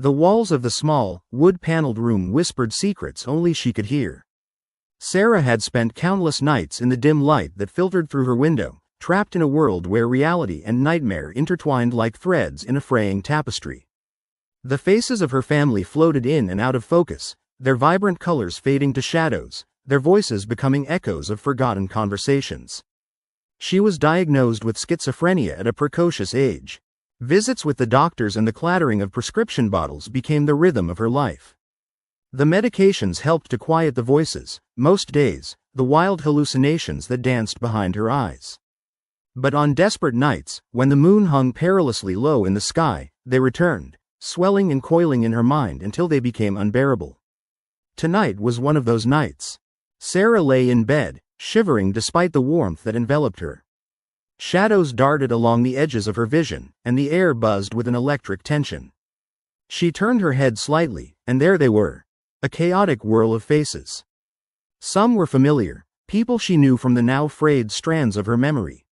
The walls of the small, wood-paneled room whispered secrets only she could hear. Sarah had spent countless nights in the dim light that filtered through her window, trapped in a world where reality and nightmare intertwined like threads in a fraying tapestry. The faces of her family floated in and out of focus, their vibrant colors fading to shadows, their voices becoming echoes of forgotten conversations. She was diagnosed with schizophrenia at a precocious age. Visits with the doctors and the clattering of prescription bottles became the rhythm of her life. The medications helped to quiet the voices, most days, the wild hallucinations that danced behind her eyes. But on desperate nights, when the moon hung perilously low in the sky, they returned, swelling and coiling in her mind until they became unbearable. Tonight was one of those nights. Sarah lay in bed, shivering despite the warmth that enveloped her. Shadows darted along the edges of her vision, and the air buzzed with an electric tension. She turned her head slightly, and there they were, a chaotic whirl of faces. Some were familiar, people she knew from the now frayed strands of her memory.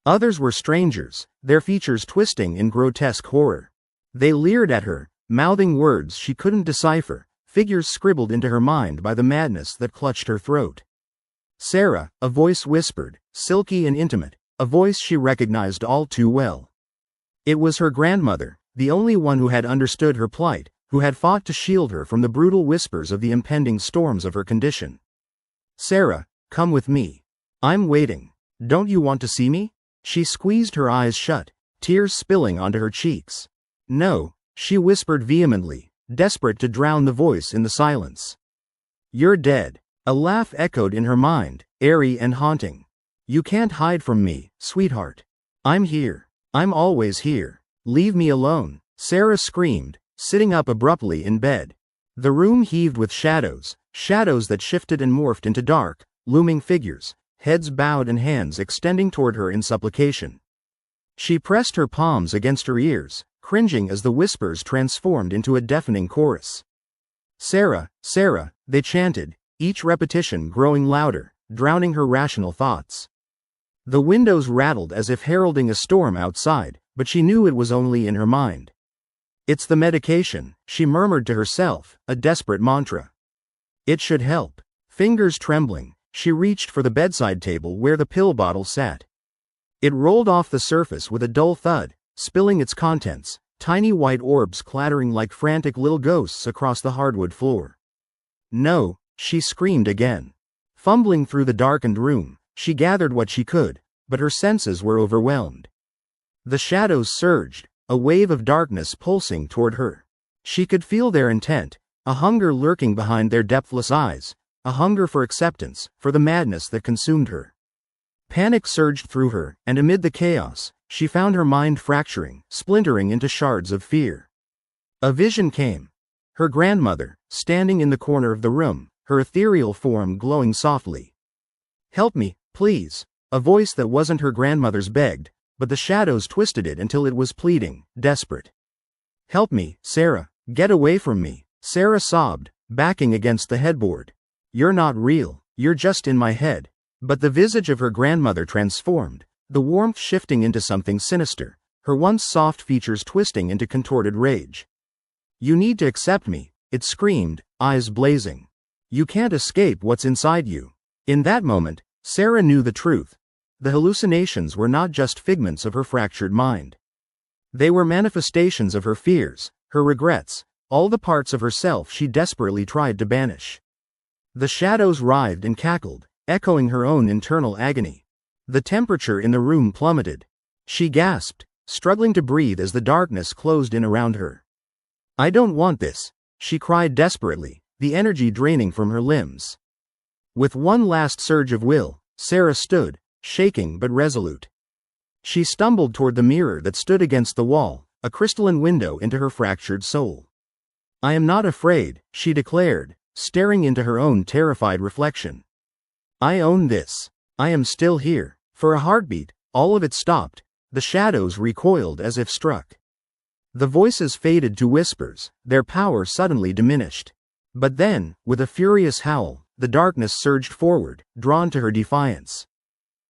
Others were strangers, their features twisting in grotesque horror. They leered at her, mouthing words she couldn't decipher, figures scribbled into her mind by the madness that clutched her throat. "Sarah," a voice whispered, silky and intimate, a voice she recognized all too well. It was her grandmother, the only one who had understood her plight, who had fought to shield her from the brutal whispers of the impending storms of her condition. "Sarah, come with me. I'm waiting. Don't you want to see me?" She squeezed her eyes shut, tears spilling onto her cheeks. "No," she whispered vehemently, desperate to drown the voice in the silence. "You're dead." A laugh echoed in her mind, airy and haunting. "You can't hide from me, sweetheart. I'm here. I'm always here. Leave me alone," Sarah screamed, sitting up abruptly in bed. The room heaved with shadows, shadows that shifted and morphed into dark, looming figures, heads bowed and hands extending toward her in supplication. She pressed her palms against her ears, cringing as the whispers transformed into a deafening chorus. "Sarah, Sarah," they chanted, each repetition growing louder, drowning her rational thoughts. The windows rattled as if heralding a storm outside, but she knew it was only in her mind. "It's the medication," she murmured to herself, a desperate mantra. "It should help." Fingers trembling, she reached for the bedside table where the pill bottle sat. It rolled off the surface with a dull thud, spilling its contents, tiny white orbs clattering like frantic little ghosts across the hardwood floor. "No," she screamed again. Fumbling through the darkened room, she gathered what she could, but her senses were overwhelmed. The shadows surged, a wave of darkness pulsing toward her. She could feel their intent, a hunger lurking behind their depthless eyes, a hunger for acceptance, for the madness that consumed her. Panic surged through her, and amid the chaos, she found her mind fracturing, splintering into shards of fear. A vision came. Her grandmother, standing in the corner of the room, her ethereal form glowing softly. "Help me, please," a voice that wasn't her grandmother's begged, but the shadows twisted it until it was pleading, desperate. "Help me, Sarah, get away from me," Sarah sobbed, backing against the headboard. "You're not real, you're just in my head." But the visage of her grandmother transformed, the warmth shifting into something sinister, her once soft features twisting into contorted rage. "You need to accept me," it screamed, eyes blazing. "You can't escape what's inside you." In that moment, Sarah knew the truth. The hallucinations were not just figments of her fractured mind. They were manifestations of her fears, her regrets, all the parts of herself she desperately tried to banish. The shadows writhed and cackled, echoing her own internal agony. The temperature in the room plummeted. She gasped, struggling to breathe as the darkness closed in around her. "I don't want this," she cried desperately, the energy draining from her limbs. With one last surge of will, Sarah stood, shaking but resolute. She stumbled toward the mirror that stood against the wall, a crystalline window into her fractured soul. "I am not afraid," she declared, staring into her own terrified reflection. "I own this. I am still here." For a heartbeat, all of it stopped, the shadows recoiled as if struck. The voices faded to whispers, their power suddenly diminished. But then, with a furious howl, the darkness surged forward, drawn to her defiance.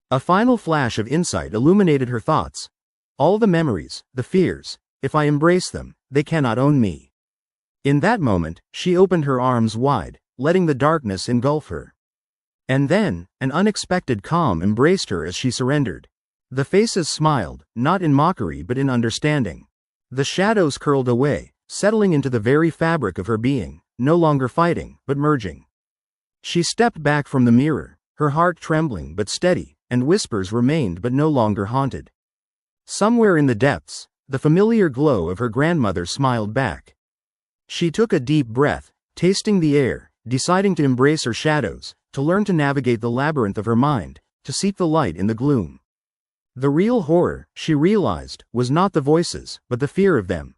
A final flash of insight illuminated her thoughts. "All the memories, the fears, if I embrace them, they cannot own me." In that moment, she opened her arms wide, letting the darkness engulf her. And then, an unexpected calm embraced her as she surrendered. The faces smiled, not in mockery but in understanding. The shadows curled away, settling into the very fabric of her being, no longer fighting, but merging. She stepped back from the mirror, her heart trembling but steady, and whispers remained but no longer haunted. Somewhere in the depths, the familiar glow of her grandmother smiled back. She took a deep breath, tasting the air, deciding to embrace her shadows, to learn to navigate the labyrinth of her mind, to seek the light in the gloom. The real horror, she realized, was not the voices, but the fear of them.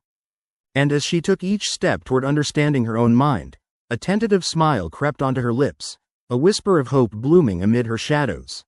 And as she took each step toward understanding her own mind, a tentative smile crept onto her lips, a whisper of hope blooming amid her shadows.